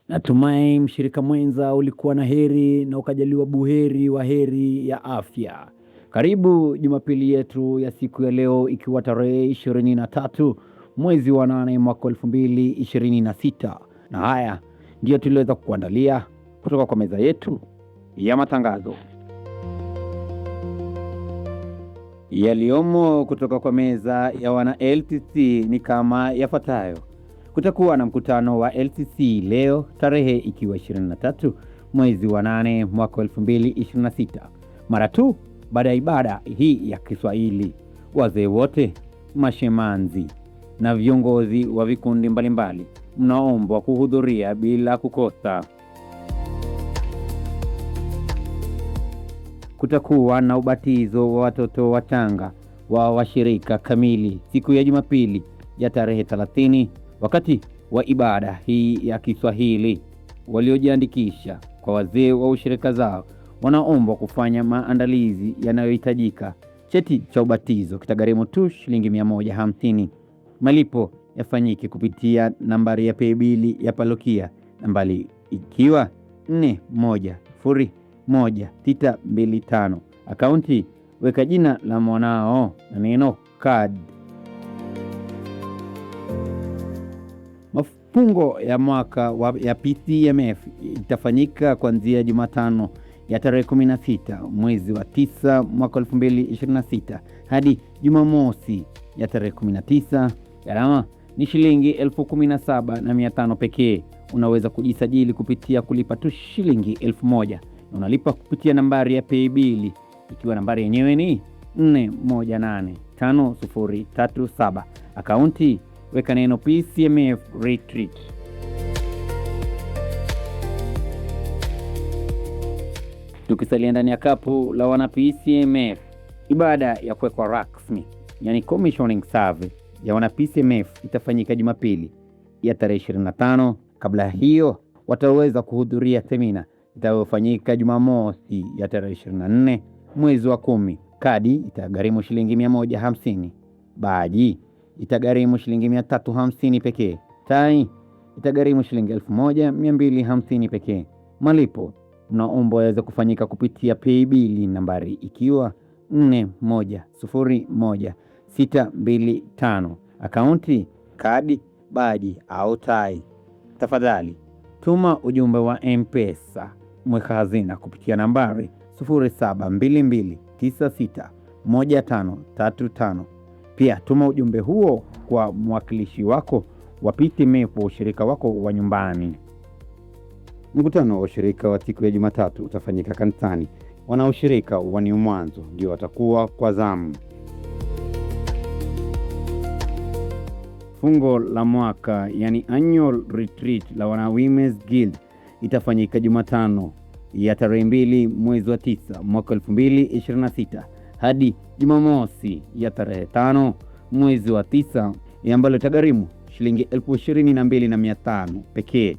Natumai mshirika mwenza ulikuwa na heri na ukajaliwa buheri wa heri ya afya. Karibu Jumapili yetu ya siku ya leo, ikiwa tarehe 23 mwezi wa 8 mwaka 2026. Na haya ndio tuliweza kukuandalia kutoka kwa meza yetu ya matangazo. Yaliomo kutoka kwa meza ya wana LTC ni kama yafuatayo. Kutakuwa na mkutano wa LTC leo, tarehe ikiwa 23 mwezi wa 8 mwaka 2026. Mara tu baada ya ibada hii ya Kiswahili, wazee wote, mashemanzi na viongozi wa vikundi mbalimbali mnaombwa kuhudhuria bila kukosa. Kutakuwa na ubatizo wa watoto wachanga wa washirika kamili siku ya Jumapili ya tarehe 30. Wakati wa ibada hii ya Kiswahili, waliojiandikisha kwa wazee wa ushirika zao wanaombwa kufanya maandalizi yanayohitajika. Cheti cha ubatizo kitagharimu tu shilingi 150. Malipo yafanyike kupitia nambari ya paybill ya parokia, nambari ikiwa 410125. Akaunti, weka jina la mwanao na neno card. Mafungo ya mwaka ya PCMF itafanyika kuanzia Jumatano ya tarehe 16 mwezi wa 9 mwaka 2026 hadi Jumamosi ya tarehe 19. Gharama ni shilingi 17,500 pekee. Unaweza kujisajili kupitia kulipa tu shilingi 1,000 na unalipa kupitia nambari ya paybill, ikiwa nambari yenyewe ni 418537. Akaunti, weka neno PCMF Retreat. Tukisalia ndani ya kapu la wana PCMF, ibada ya kuwekwa rasmi, yani commissioning service ya wana PCMF itafanyika Jumapili ya tarehe 25. Kabla hiyo wataweza kuhudhuria semina itayofanyika Jumamosi ya tarehe 24 mwezi wa 10. Kadi itagharimu shilingi 150. Baji itagharimu shilingi 350 pekee. Tai itagharimu shilingi 1250 pekee. Malipo mnaomba yaweze kufanyika kupitia paybill nambari ikiwa 410125. Akaunti, kadi, baji au tai. Tafadhali tuma ujumbe wa M-Pesa mweka hazina kupitia nambari 0722961535. Pia tuma ujumbe huo kwa mwakilishi wako wa PCMF wa ushirika wako wa nyumbani. Mkutano wa ushirika wa siku ya Jumatatu utafanyika kanisani. Wanaushirika wa New Mwanzo ndio watakuwa kwa zamu. Fungo la mwaka, yani annual retreat la wana Women's Guild itafanyika Jumatano ya tarehe 2 mwezi wa 9 mwaka 2026 hadi Jumamosi ya tarehe 5 mwezi wa 9, ambalo itagharimu shilingi 22,500 pekee.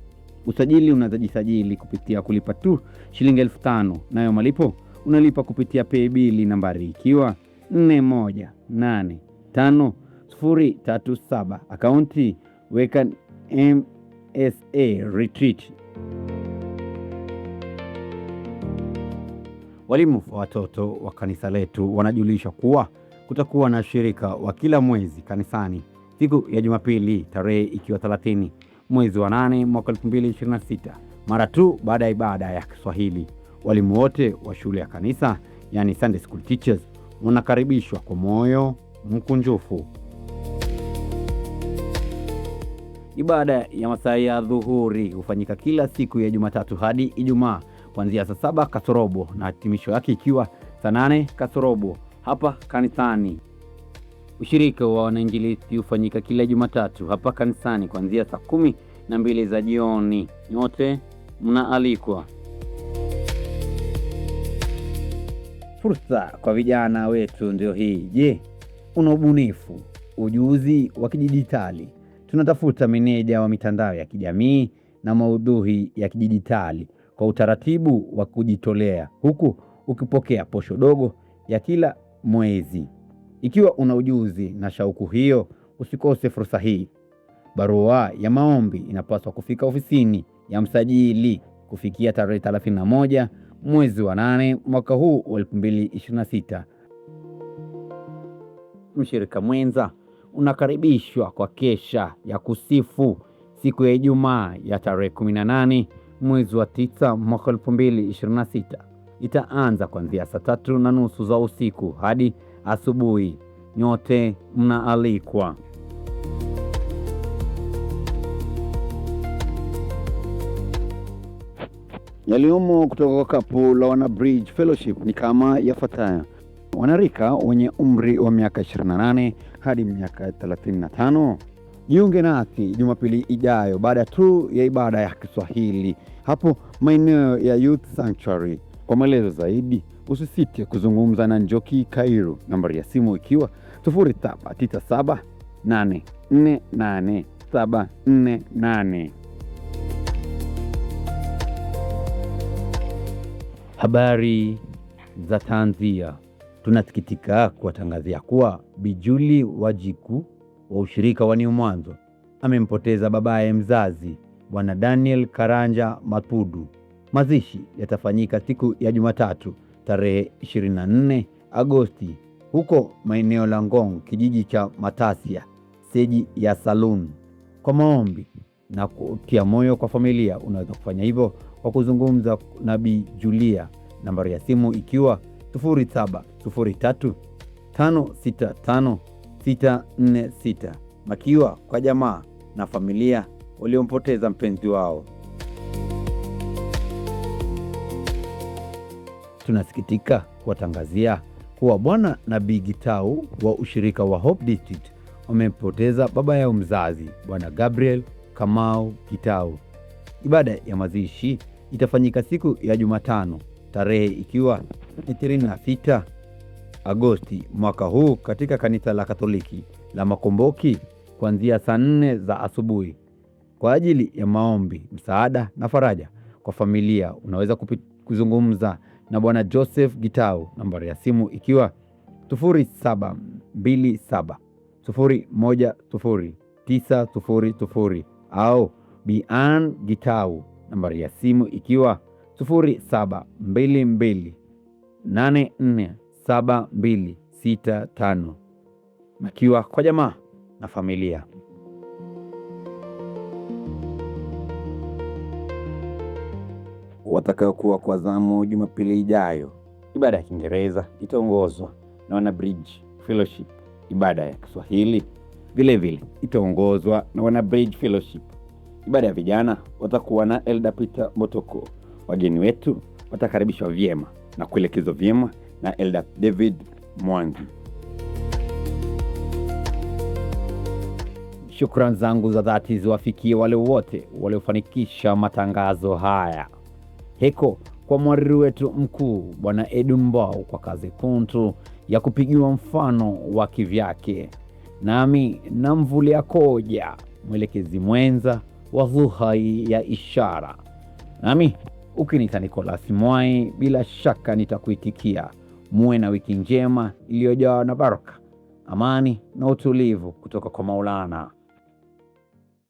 Usajili unazojisajili kupitia kulipa tu shilingi 5,000, nayo malipo unalipa kupitia paybill nambari ikiwa 418537. Akaunti, weka MSA Retreat. Walimu wa watoto wa kanisa letu wanajulisha kuwa kutakuwa na shirika wa kila mwezi kanisani siku ya Jumapili tarehe ikiwa 30 mwezi wa 8 mwaka 2026, mara tu baada ya ibada ya Kiswahili. Walimu wote wa shule ya kanisa, yani Sunday school teachers, wanakaribishwa kwa moyo mkunjufu. Ibada ya masaa ya dhuhuri hufanyika kila siku ya Jumatatu hadi Ijumaa kuanzia saa 7 kasorobo na hitimisho yake ikiwa saa 8 kasorobo hapa kanisani. Ushirika wa wanainjilisti hufanyika kila Jumatatu hapa kanisani kuanzia saa 12 za jioni. Nyote mnaalikwa. Fursa kwa vijana wetu ndio hii. Je, una ubunifu, ujuzi wa kidijitali? Tunatafuta meneja wa mitandao ya kijamii na maudhui ya kidijitali kwa utaratibu wa kujitolea, huku ukipokea posho dogo ya kila mwezi. Ikiwa una ujuzi na shauku hiyo, usikose fursa hii. Barua ya maombi inapaswa kufika ofisini ya msajili kufikia tarehe 31 mwezi wa 8 mwaka huu wa 2026. Mshirika mwenza unakaribishwa kwa kesha ya kusifu siku ya Ijumaa ya tarehe 18 mwezi wa 9 mwaka 2026. Itaanza kuanzia saa 3:30 za usiku hadi asubuhi. Nyote mnaalikwa. Yaliyomo kutoka kwa kapu la wana Bridge Fellowship ni kama yafuatayo. Wanarika wenye umri wa miaka 28 hadi miaka 35. Jiunge nasi Jumapili ijayo baada tu ya ibada ya Kiswahili hapo maeneo ya Youth Sanctuary. Kwa maelezo zaidi usisite kuzungumza na Njoki Kairu, nambari ya simu ikiwa 0797848748. Habari za tanzia. Tunasikitika kuwatangazia kuwa Bi Julie Wajiku wa ushirika wa New Mwanzo amempoteza babaye mzazi Bwana Daniel Karanja Matudu. Mazishi yatafanyika siku ya Jumatatu tarehe 24 Agosti huko maeneo la Ngong, kijiji cha Matasia, Seji ya Saloon. Kwa maombi na kutia moyo kwa familia, unaweza kufanya hivyo kwa kuzungumza na Bi Julia, nambari ya simu ikiwa 0703565646. Makiwa kwa jamaa na familia waliompoteza mpenzi wao. Tunasikitika kuwatangazia kuwa Bwana na Bi Gitau wa ushirika wa Hope District wamempoteza baba yao mzazi Bwana Gabriel Kamau Gitau. Ibada ya mazishi itafanyika siku ya Jumatano tarehe ikiwa 26 Agosti mwaka huu katika kanisa la Katoliki la Makomboki kuanzia saa 4 za asubuhi. Kwa ajili ya maombi, msaada na faraja kwa familia, unaweza kuzungumza na Bwana Joseph Gitau, nambari ya simu ikiwa 0727010900 au Bi Ann Gitau, nambari ya simu ikiwa 0722847265. Makiwa kwa jamaa na familia. Watakaokuwa kwa zamu Jumapili ijayo, ibada ya Kiingereza itaongozwa na wana Bridge Fellowship. Ibada ya Kiswahili vile vile itaongozwa na wana Bridge Fellowship. Ibada ya vijana watakuwa na Elder Peter Motoko. Wageni wetu watakaribishwa vyema na kuelekezwa vyema na Elder David Mwangi. Shukrani zangu za dhati ziwafikie wale wote waliofanikisha matangazo haya. Heko kwa mwariri wetu mkuu Bwana Edu Mbao kwa kazi kuntu ya kupigiwa mfano wa kivyake. Nami namvulia koja mwelekezi mwenza wa Zuhai ya Ishara. Nami ukinita Nicholas Mwai, bila shaka nitakuitikia. Muwe na wiki njema iliyojawa na baraka, amani na utulivu kutoka kwa Maulana.